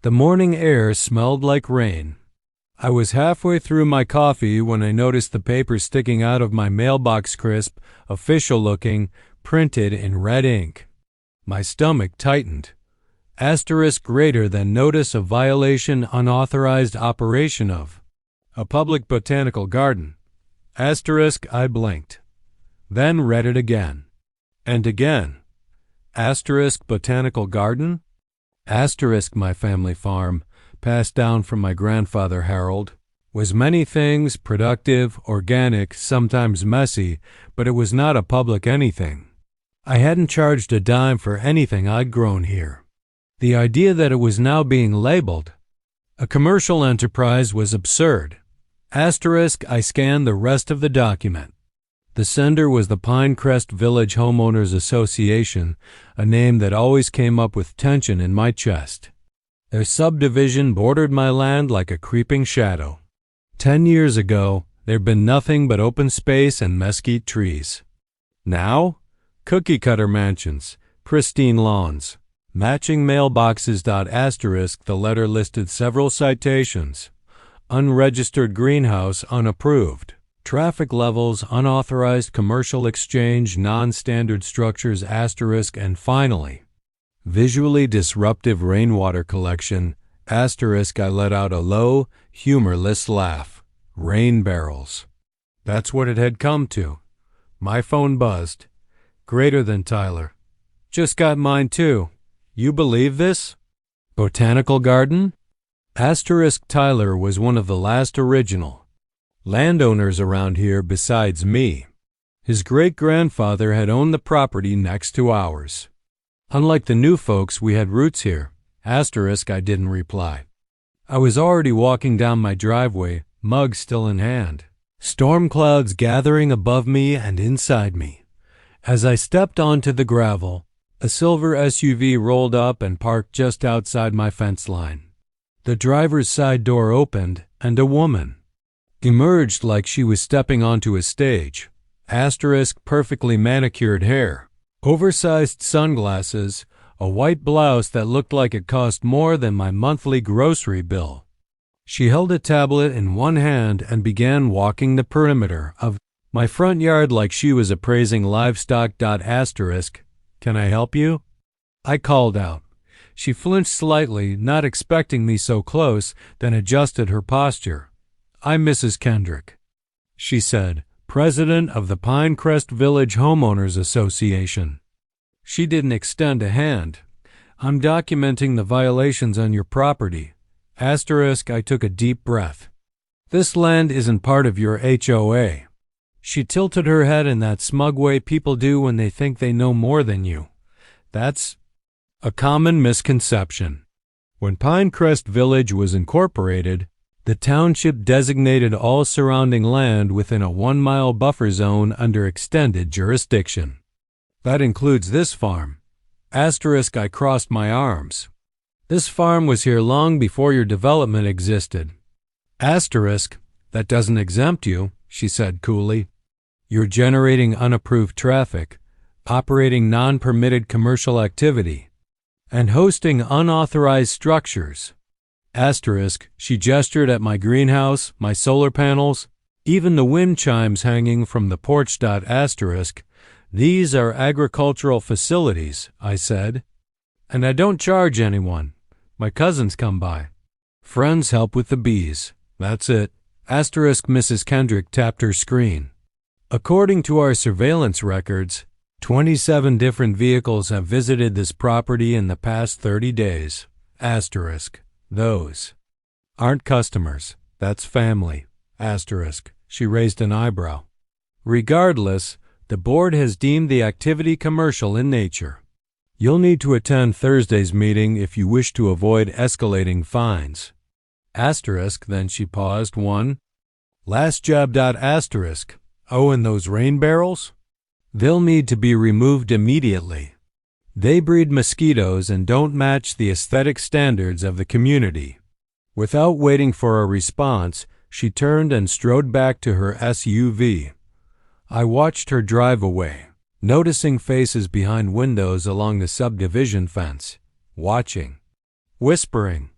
The morning air smelled like rain. I was halfway through my coffee when I noticed the paper sticking out of my mailbox, crisp, official-looking, printed in red ink. My stomach tightened. Asterisk greater than notice of violation unauthorized operation of a public botanical garden. Asterisk I blinked. Then read it again. And again. Asterisk botanical garden? Asterisk my family farm, passed down from my grandfather Harold, was many things, productive, organic, sometimes messy, but it was not a public anything. I hadn't charged a dime for anything I'd grown here. The idea that it was now being labeled a commercial enterprise was absurd. Asterisk I scanned the rest of the document. The sender was the Pinecrest Village Homeowners Association, a name that always came up with tension in my chest. Their subdivision bordered my land like a creeping shadow. 10 years ago, there'd been nothing but open space and mesquite trees. Now, cookie-cutter mansions, pristine lawns, matching mailboxes. Asterisk the letter listed several citations. Unregistered greenhouse unapproved. Traffic levels, unauthorized commercial exchange, non-standard structures, asterisk, and finally, visually disruptive rainwater collection, asterisk. I let out a low, humorless laugh. Rain barrels. That's what it had come to. My phone buzzed. Greater than Tyler. Just got mine too. You believe this? Botanical garden? Asterisk Tyler was one of the last original landowners around here besides me. His great-grandfather had owned the property next to ours. Unlike the new folks, we had roots here. Asterisk I didn't reply. I was already walking down my driveway, mug still in hand. Storm clouds gathering above me and inside me. As I stepped onto the gravel, a silver SUV rolled up and parked just outside my fence line. The driver's side door opened, and a woman emerged like she was stepping onto a stage. Asterisk perfectly manicured hair, oversized sunglasses, a white blouse that looked like it cost more than my monthly grocery bill. She held a tablet in one hand and began walking the perimeter of my front yard like she was appraising livestock. Asterisk, can I help you? I called out. She flinched slightly, not expecting me so close, then adjusted her posture. I'm Mrs. Kendrick, she said, president of the Pinecrest Village Homeowners Association. She didn't extend a hand. I'm documenting the violations on your property. Asterisk, I took a deep breath. This land isn't part of your HOA. She tilted her head in that smug way people do when they think they know more than you. That's a common misconception. When Pinecrest Village was incorporated, the township designated all surrounding land within a 1-mile buffer zone under extended jurisdiction. That includes this farm. Asterisk, I crossed my arms. This farm was here long before your development existed. Asterisk, that doesn't exempt you, she said coolly. You're generating unapproved traffic, operating non-permitted commercial activity, and hosting unauthorized structures. Asterisk, she gestured at my greenhouse, my solar panels, even the wind chimes hanging from the porch. Asterisk, these are agricultural facilities, I said. And I don't charge anyone. My cousins come by. Friends help with the bees. That's it. Asterisk, Mrs. Kendrick tapped her screen. According to our surveillance records, 27 different vehicles have visited this property in the past 30 days. Asterisk. Those aren't customers. That's family. Asterisk. She raised an eyebrow. Regardless, the board has deemed the activity commercial in nature. You'll need to attend Thursday's meeting if you wish to avoid escalating fines. Asterisk, then she paused. One last jab. Asterisk. Oh, and those rain barrels? They'll need to be removed immediately. They breed mosquitoes and don't match the aesthetic standards of the community. Without waiting for a response, she turned and strode back to her SUV. I watched her drive away, noticing faces behind windows along the subdivision fence, watching, whispering,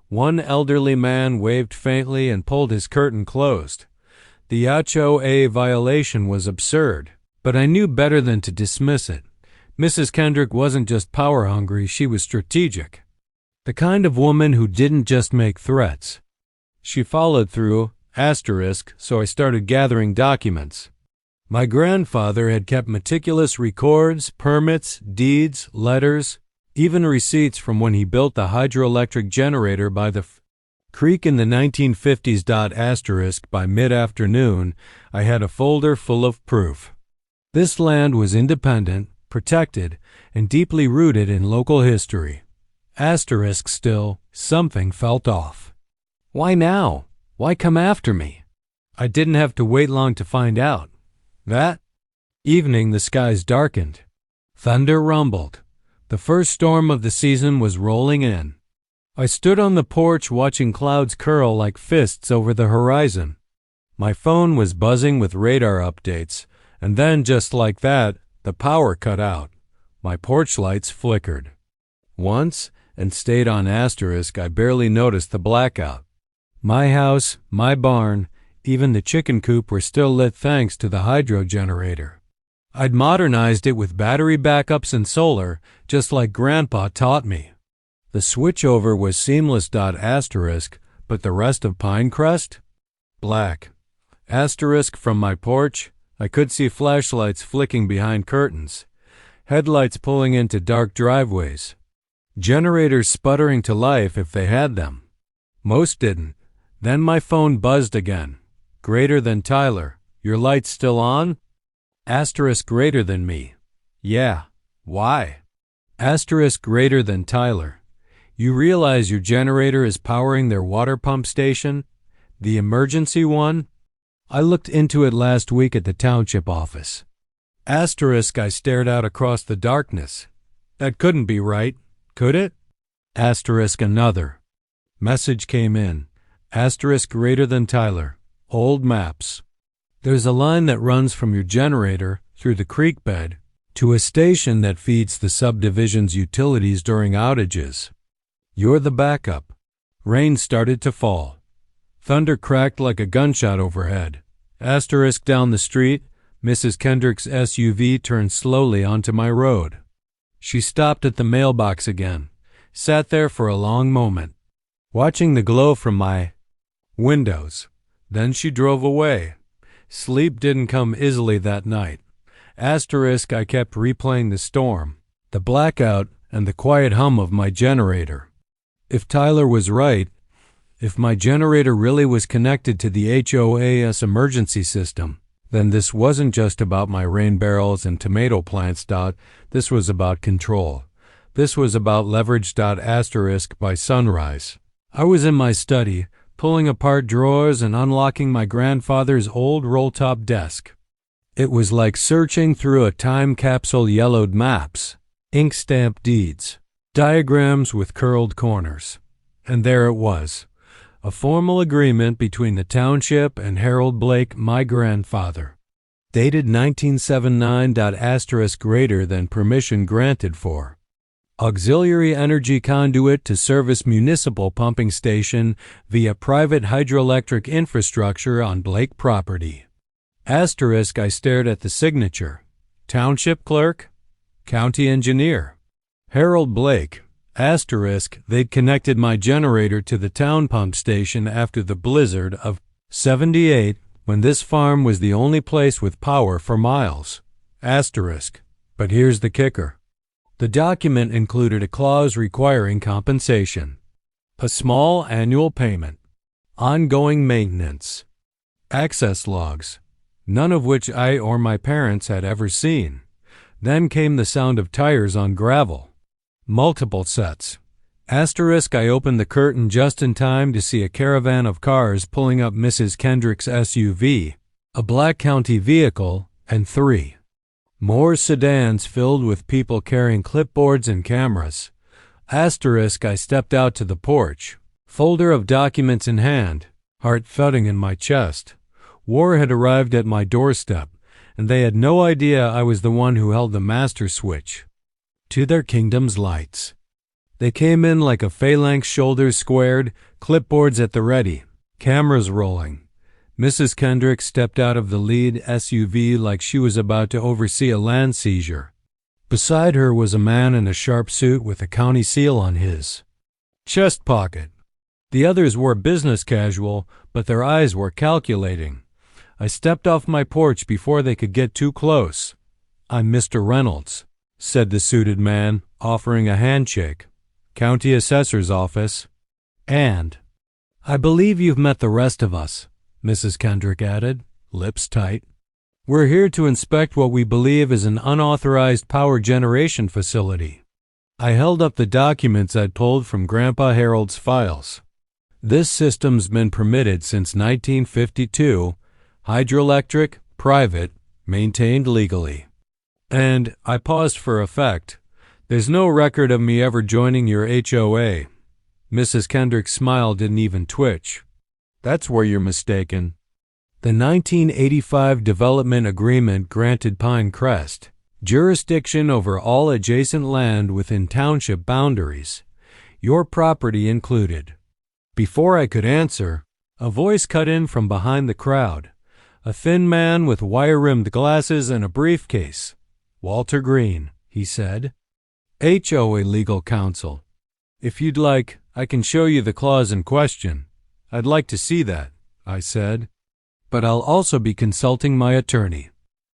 One elderly man waved faintly and pulled his curtain closed. The HOA violation was absurd, but I knew better than to dismiss it. Mrs. Kendrick wasn't just power-hungry, she was strategic. The kind of woman who didn't just make threats. She followed through, so I started gathering documents. My grandfather had kept meticulous records, permits, deeds, letters, even receipts from when he built the hydroelectric generator by the creek in the 1950s. By mid-afternoon, I had a folder full of proof. This land was independent, protected, and deeply rooted in local history. Still, something felt off. Why now? Why come after me? I didn't have to wait long to find out. That evening the skies darkened. Thunder rumbled. The first storm of the season was rolling in. I stood on the porch watching clouds curl like fists over the horizon. My phone was buzzing with radar updates, and then just like that, the power cut out. My porch lights flickered. Once, and stayed on *, I barely noticed the blackout. My house, my barn, even the chicken coop were still lit thanks to the hydro generator. I'd modernized it with battery backups and solar, just like Grandpa taught me. The switchover was seamless. But the rest of Pinecrest? Black. From my porch, I could see flashlights flicking behind curtains, headlights pulling into dark driveways, generators sputtering to life if they had them. Most didn't. Then my phone buzzed again. Greater than Tyler. Your light's still on? Greater than me. Yeah. Why? Greater than Tyler. You realize your generator is powering their water pump station? The emergency one? I looked into it last week at the township office. I stared out across the darkness. That couldn't be right, could it? Another. Message came in. Greater than Tyler. Old maps. There's a line that runs from your generator through the creek bed to a station that feeds the subdivision's utilities during outages. You're the backup. Rain started to fall. Thunder cracked like a gunshot overhead. Down the street, Mrs. Kendrick's SUV turned slowly onto my road. She stopped at the mailbox again, sat there for a long moment, watching the glow from my windows. Then she drove away. Sleep didn't come easily that night. I kept replaying the storm, the blackout, and the quiet hum of my generator. If Tyler was right, if my generator really was connected to the HOA's emergency system, then this wasn't just about my rain barrels and tomato plants. This was about control. This was about leverage. By sunrise, I was in my study, pulling apart drawers and unlocking my grandfather's old roll-top desk. It was like searching through a time capsule. Yellowed maps, ink-stamped deeds, diagrams with curled corners. And there it was, a formal agreement between the township and Harold Blake, my grandfather. Dated 1979. Greater than permission granted for. Auxiliary energy conduit to service municipal pumping station via private hydroelectric infrastructure on Blake property. I stared at the signature. Township clerk? County engineer. Harold Blake. They'd connected my generator to the town pump station after the blizzard of '78, when this farm was the only place with power for miles. But here's the kicker. The document included a clause requiring compensation, a small annual payment, ongoing maintenance, access logs, none of which I or my parents had ever seen. Then came the sound of tires on gravel. Multiple sets. I opened the curtain just in time to see a caravan of cars pulling up Mrs. Kendrick's SUV, a black county vehicle, and 3 more sedans filled with people carrying clipboards and cameras. I stepped out to the porch, folder of documents in hand, heart thudding in my chest. War had arrived at my doorstep, and they had no idea I was the one who held the master switch to their kingdom's lights. They came in like a phalanx, shoulders squared, clipboards at the ready, cameras rolling. Mrs. Kendrick stepped out of the lead SUV like she was about to oversee a land seizure. Beside her was a man in a sharp suit with a county seal on his chest pocket. The others wore business casual, but their eyes were calculating. I stepped off my porch before they could get too close. "I'm Mr. Reynolds," said the suited man, offering a handshake. "County Assessor's Office." "And I believe you've met the rest of us," Mrs. Kendrick added, lips tight. "We're here to inspect what we believe is an unauthorized power generation facility." I held up the documents I'd pulled from Grandpa Harold's files. "This system's been permitted since 1952, hydroelectric, private, maintained legally." And I paused for effect. "There's no record of me ever joining your HOA. Mrs. Kendrick's smile didn't even twitch. "That's where you're mistaken. The 1985 development agreement granted Pinecrest jurisdiction over all adjacent land within township boundaries, your property included." Before I could answer, a voice cut in from behind the crowd. A thin man with wire-rimmed glasses and a briefcase. "Walter Green," he said. "HOA legal counsel. If you'd like, I can show you the clause in question." "I'd like to see that," I said. "But I'll also be consulting my attorney."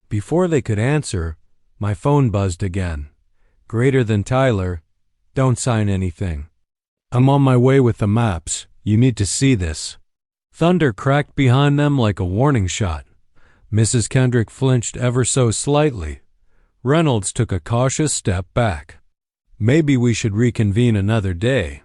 Before they could answer, my phone buzzed again. "Greater than Tyler. Don't sign anything. I'm on my way with the maps. You need to see this." Thunder cracked behind them like a warning shot. Mrs. Kendrick flinched ever so slightly. Reynolds took a cautious step back. "Maybe we should reconvene another day."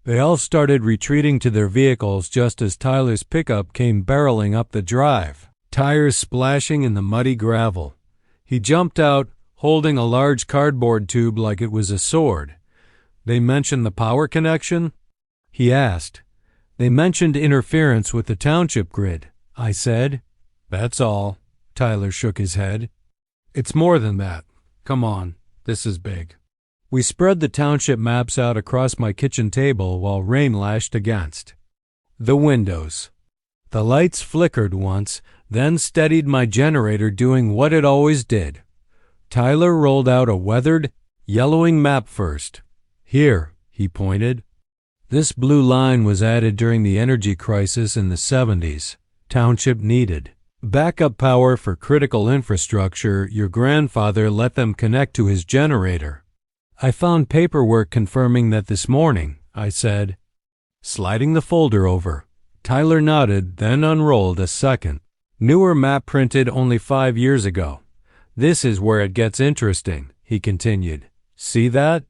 They all started retreating to their vehicles just as Tyler's pickup came barreling up the drive, tires splashing in the muddy gravel. He jumped out, holding a large cardboard tube like it was a sword. "They mentioned the power connection?" he asked. "They mentioned interference with the township grid," I said. "That's all." Tyler shook his head. "It's more than that. Come on, this is big." We spread the township maps out across my kitchen table while rain lashed against the windows. The lights flickered once, then steadied my generator doing what it always did. Tyler rolled out a weathered, yellowing map first. "Here," he pointed. This blue line was added during the energy crisis in the 70s. Township needed backup power for critical infrastructure. Your grandfather let them connect to his generator. "I found paperwork confirming that this morning," I said. Sliding the folder over, Tyler nodded, then unrolled a second. "Newer map printed only 5 years ago. This is where it gets interesting," he continued. "See that?"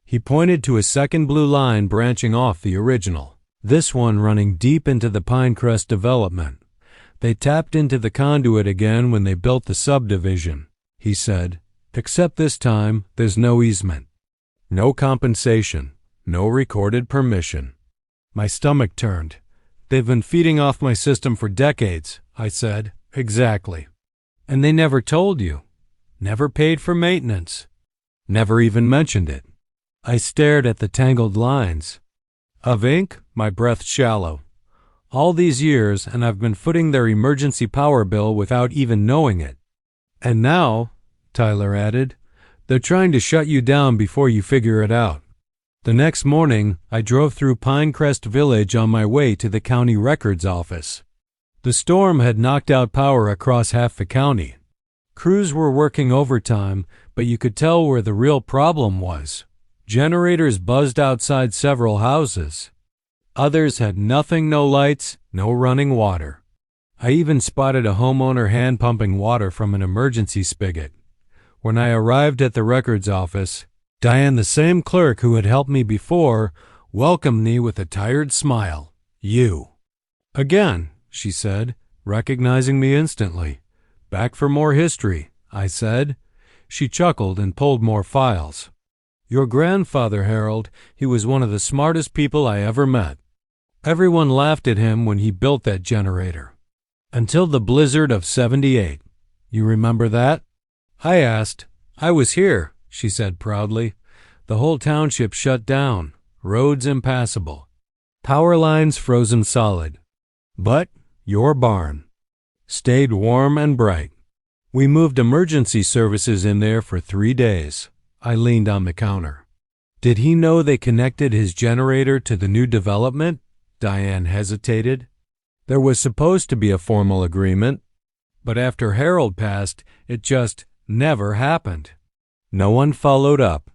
He pointed to a second blue line branching off the original, this one running deep into the Pinecrest development. "They tapped into the conduit again when they built the subdivision," he said. "Except this time, there's no easement. No compensation, no recorded permission." My stomach turned. "They've been feeding off my system for decades," I said. "Exactly." "And they never told you? Never paid for maintenance? Never even mentioned it?" I stared at the tangled lines. "Of ink?" My breath shallow. "All these years, and I've been footing their emergency power bill without even knowing it." "And now," Tyler added, "they're trying to shut you down before you figure it out." The next morning, I drove through Pinecrest Village on my way to the county records office. The storm had knocked out power across half the county. Crews were working overtime, but you could tell where the real problem was. Generators buzzed outside several houses. Others had nothing, no lights, no running water. I even spotted a homeowner hand-pumping water from an emergency spigot. When I arrived at the records office, Diane, the same clerk who had helped me before, welcomed me with a tired smile. "You." "Again," she said, recognizing me instantly. "Back for more history," I said. She chuckled and pulled more files. "Your grandfather, Harold, he was one of the smartest people I ever met. Everyone laughed at him when he built that generator. Until the blizzard of '78. You remember that?" I asked. "I was here," she said proudly. The whole township shut down, roads impassable, power lines frozen solid. But your barn stayed warm and bright. We moved emergency services in there for 3 days. I leaned on the counter. Did he know they connected his generator to the new development? Diane hesitated. There was supposed to be a formal agreement, but after Harold passed, it just never happened. No one followed up.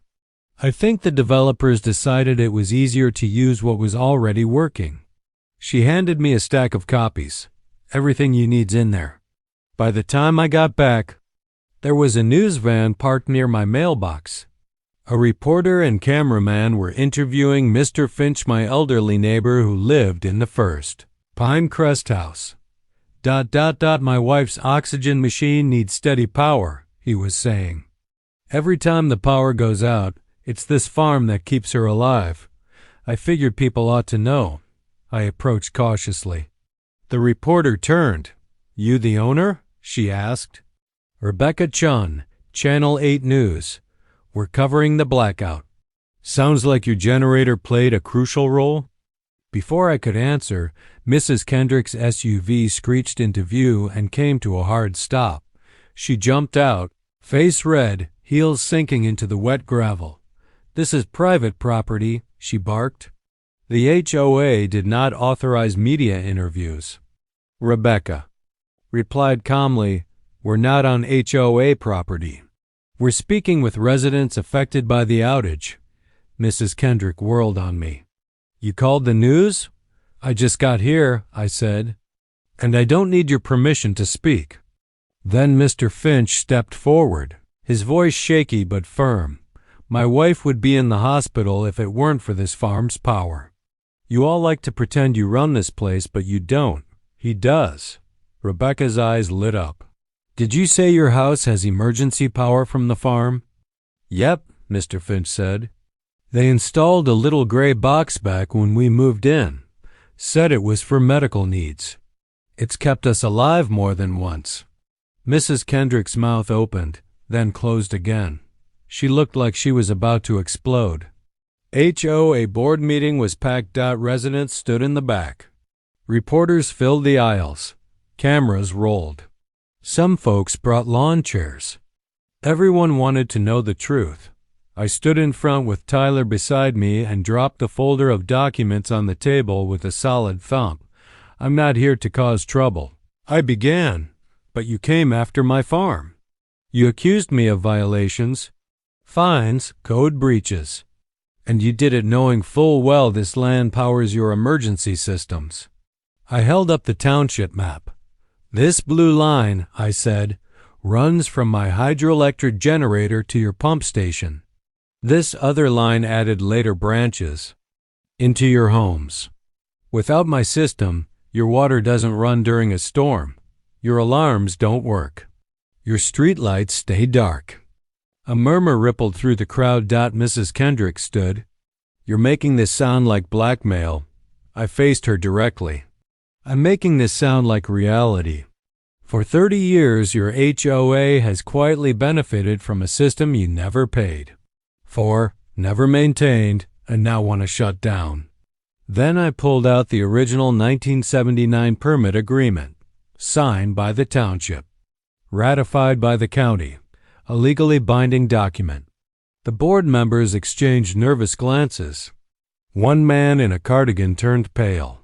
I think the developers decided it was easier to use what was already working. She handed me a stack of copies. Everything you need's in there. By the time I got back, there was a news van parked near my mailbox. A reporter and cameraman were interviewing Mr. Finch, my elderly neighbor who lived in the first Pinecrest house. My wife's oxygen machine needs steady power, he was saying. Every time the power goes out, it's this farm that keeps her alive. I figured people ought to know. I approached cautiously. The reporter turned. You the owner? She asked. Rebecca Chun, Channel 8 News. We're covering the blackout. Sounds like your generator played a crucial role? Before I could answer, Mrs. Kendrick's SUV screeched into view and came to a hard stop. She jumped out, face red, heels sinking into the wet gravel. This is private property, she barked. The HOA did not authorize media interviews. Rebecca replied calmly, We're not on HOA property. We're speaking with residents affected by the outage. Mrs. Kendrick whirled on me. You called the news? I just got here, I said. And I don't need your permission to speak. Then Mr. Finch stepped forward, his voice shaky but firm. My wife would be in the hospital if it weren't for this farm's power. You all like to pretend you run this place, but you don't. He does. Rebecca's eyes lit up. Did you say your house has emergency power from the farm? Yep, Mr. Finch said. They installed a little gray box back when we moved in. Said it was for medical needs. It's kept us alive more than once. Mrs. Kendrick's mouth opened, then closed again. She looked like she was about to explode. HOA board meeting was packed out. Residents stood in the back. Reporters filled the aisles. Cameras rolled. Some folks brought lawn chairs. Everyone wanted to know the truth. I stood in front with Tyler beside me and dropped the folder of documents on the table with a solid thump. I'm not here to cause trouble. I began, but you came after my farm. You accused me of violations, fines, code breaches, and you did it knowing full well this land powers your emergency systems. I held up the township map. This blue line, I said, runs from my hydroelectric generator to your pump station. This other line added later branches into your homes. Without my system, your water doesn't run during a storm. Your alarms don't work. Your streetlights stay dark. A murmur rippled through the crowd. Mrs. Kendrick stood. You're making this sound like blackmail. I faced her directly. I'm making this sound like reality. For 30 years, your HOA has quietly benefited from a system you never paid for, never maintained, and now want to shut down. Then I pulled out the original 1979 permit agreement, signed by the township, ratified by the county, a legally binding document. The board members exchanged nervous glances. One man in a cardigan turned pale.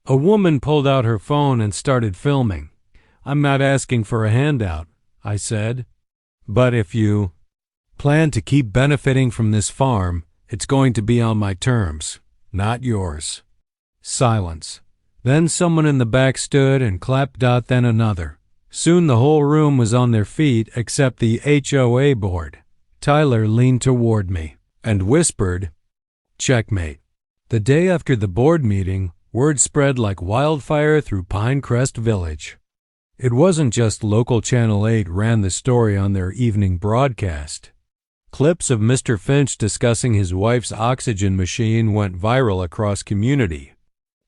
A woman pulled out her phone and started filming. I'm not asking for a handout, I said. But if you plan to keep benefiting from this farm, it's going to be on my terms, not yours. Silence. Then someone in the back stood and clapped. Then another. Soon the whole room was on their feet except the HOA board. Tyler leaned toward me and whispered, Checkmate. The day after the board meeting, word spread like wildfire through Pinecrest Village. It wasn't just local Channel 8 ran the story on their evening broadcast. Clips of Mr. Finch discussing his wife's oxygen machine went viral across community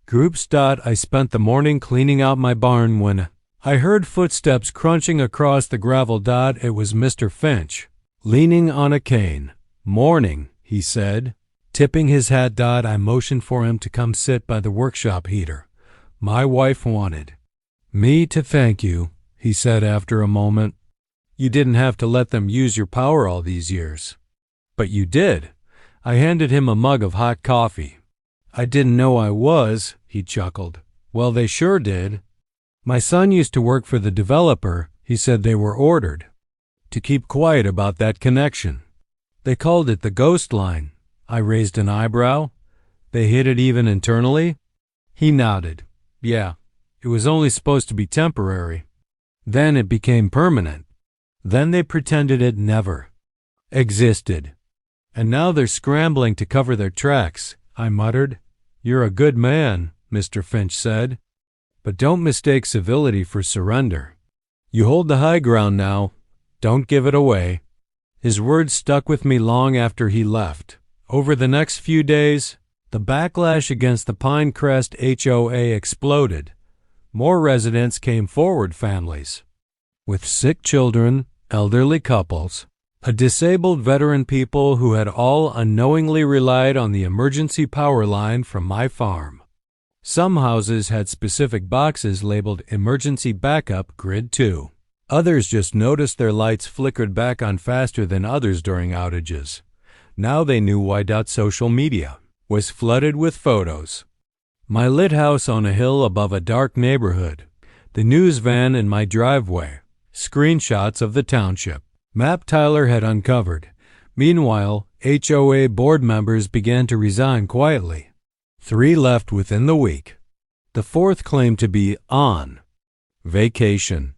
groups. I spent the morning cleaning out my barn when I heard footsteps crunching across the gravel. It was Mr. Finch, leaning on a cane. Morning, he said. Tipping his hat. I motioned for him to come sit by the workshop heater. My wife wanted me to thank you, he said after a moment. You didn't have to let them use your power all these years. But you did. I handed him a mug of hot coffee. I didn't know I was, he chuckled. Well, they sure did. My son used to work for the developer. He said they were ordered to keep quiet about that connection. They called it the ghost line. I raised an eyebrow. They hid it even internally? He nodded. Yeah, it was only supposed to be temporary. Then it became permanent. Then they pretended it never existed. And now they're scrambling to cover their tracks, I muttered. You're a good man, Mr. Finch said. But don't mistake civility for surrender. You hold the high ground now. Don't give it away. His words stuck with me long after he left. Over the next few days, the backlash against the Pinecrest HOA exploded. More residents came forward, families with sick children, elderly couples, a disabled veteran, people who had all unknowingly relied on the emergency power line from my farm. Some houses had specific boxes labeled Emergency Backup Grid 2. Others just noticed their lights flickered back on faster than others during outages. Now they knew why. Social media was flooded with photos. My lit house on a hill above a dark neighborhood, the news van in my driveway, screenshots of the township map Tyler had uncovered. Meanwhile, HOA board members began to resign quietly. 3 left within the week. The 4th claimed to be on vacation.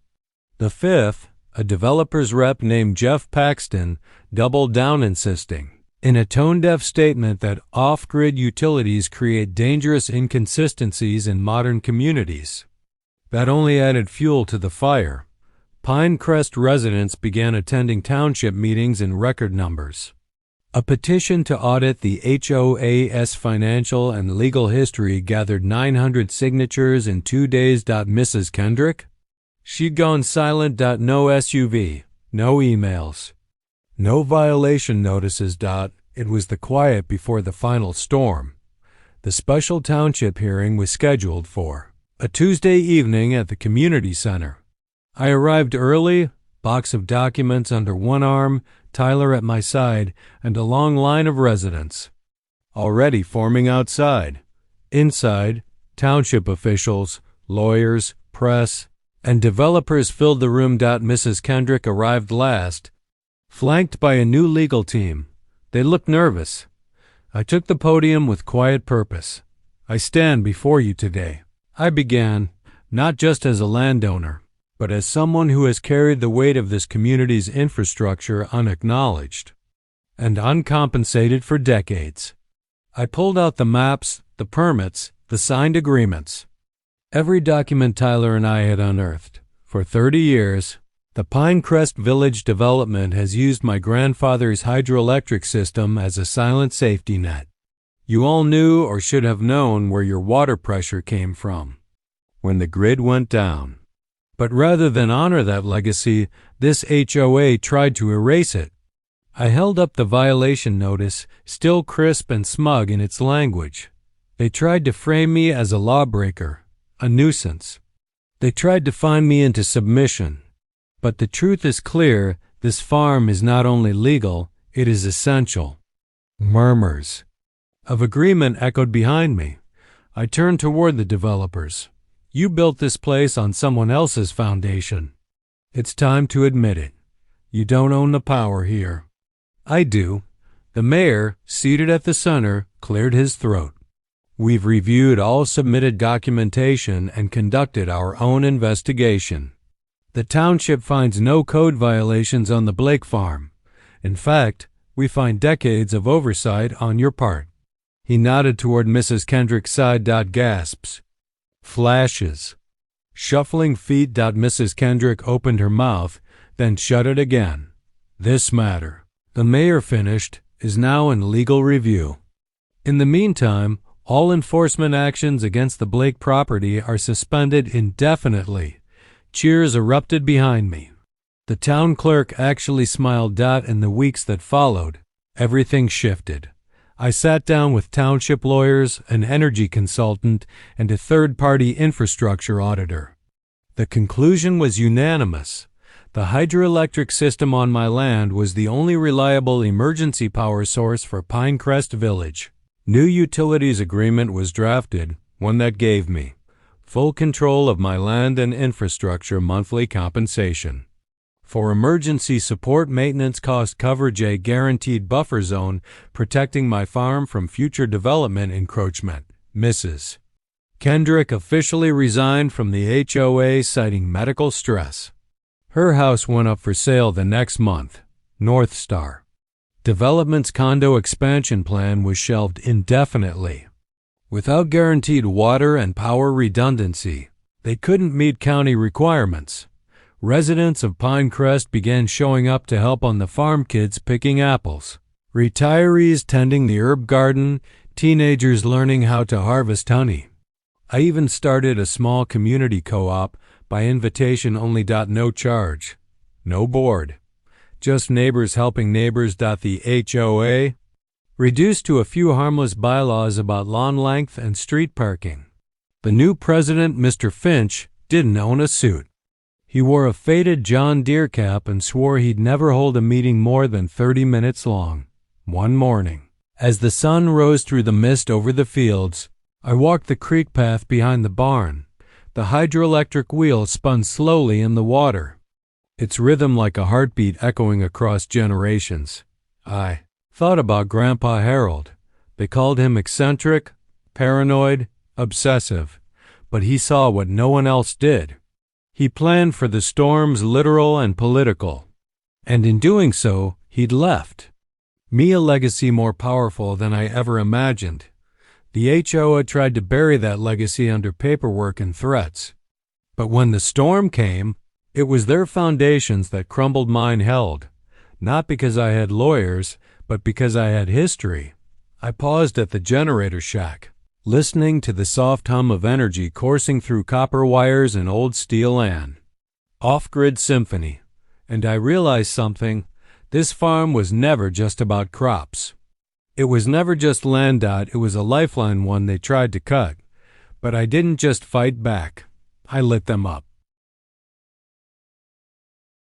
The 5th, a developer's rep named Jeff Paxton, doubled down, insisting in a tone-deaf statement that off-grid utilities create dangerous inconsistencies in modern communities. That only added fuel to the fire. Pinecrest residents began attending township meetings in record numbers. A petition to audit the HOA's financial and legal history gathered 900 signatures in 2 days. Mrs. Kendrick? She'd gone silent. No SUV, no emails, no violation notices. It was the quiet before the final storm. The special township hearing was scheduled for a Tuesday evening at the community center. I arrived early, box of documents under one arm, Tyler at my side, and a long line of residents already forming outside. Inside, township officials, lawyers, press, and developers filled the room. Mrs. Kendrick arrived last, flanked by a new legal team. They looked nervous. I took the podium with quiet purpose. I stand before you today, I began, not just as a landowner, but as someone who has carried the weight of this community's infrastructure unacknowledged and uncompensated for decades. I pulled out the maps, the permits, the signed agreements. Every document Tyler and I had unearthed. For 30 years, the Pinecrest Village development has used my grandfather's hydroelectric system as a silent safety net. You all knew, or should have known, where your water pressure came from when the grid went down. But rather than honor that legacy, this HOA tried to erase it. I held up the violation notice, still crisp and smug in its language. They tried to frame me as a lawbreaker, a nuisance. They tried to find me into submission. But the truth is clear, this farm is not only legal, it is essential. Murmurs of agreement echoed behind me. I turned toward the developers. You built this place on someone else's foundation. It's time to admit it. You don't own the power here. I do. The mayor, seated at the center, cleared his throat. We've reviewed all submitted documentation and conducted our own investigation. The township finds no code violations on the Blake farm. In fact, we find decades of oversight on your part. He nodded toward Mrs. Kendrick's side. Gasps. Flashes. Shuffling feet. Mrs. Kendrick opened her mouth, then shut it again. This matter, the mayor finished, is now in legal review. In the meantime, all enforcement actions against the Blake property are suspended indefinitely. Cheers erupted behind me. The town clerk actually smiled. In the weeks that followed, Everything shifted. I sat down with township lawyers, an energy consultant, and a third-party infrastructure auditor. The conclusion was unanimous. The hydroelectric system on my land was the only reliable emergency power source for Pinecrest Village. New utilities agreement was drafted, one that gave me full control of my land and infrastructure monthly compensation. For emergency support maintenance cost coverage, a guaranteed buffer zone protecting my farm from future development encroachment. Mrs. Kendrick officially resigned from the HOA citing medical stress. Her house went up for sale the next month. North Star Development's condo expansion plan was shelved indefinitely. Without guaranteed water and power redundancy, they couldn't meet county requirements. Residents of Pinecrest began showing up to help on the farm, kids picking apples, retirees tending the herb garden, teenagers learning how to harvest honey. I even started a small community co-op by invitation only. No charge, no board, just neighbors helping neighbors. The HOA reduced to a few harmless bylaws about lawn length and street parking. The new president, Mr. Finch, didn't own a suit. He wore a faded John Deere cap and swore he'd never hold a meeting more than 30 minutes long. One morning, as the sun rose through the mist over the fields, I walked the creek path behind the barn. The hydroelectric wheel spun slowly in the water, its rhythm like a heartbeat echoing across generations. I thought about Grandpa Harold. They called him eccentric, paranoid, obsessive, but he saw what no one else did. He planned for the storms, literal and political, and in doing so, he'd left me a legacy more powerful than I ever imagined. The HOA tried to bury that legacy under paperwork and threats. But when the storm came, it was their foundations that crumbled. Mine held, not because I had lawyers, but because I had history. I paused at the generator shack, listening to the soft hum of energy coursing through copper wires and old steel an off-grid symphony, and I realized something. This farm was never just about crops. It was never just land. It was a lifeline, one they tried to cut. But I didn't just fight back. I lit them up.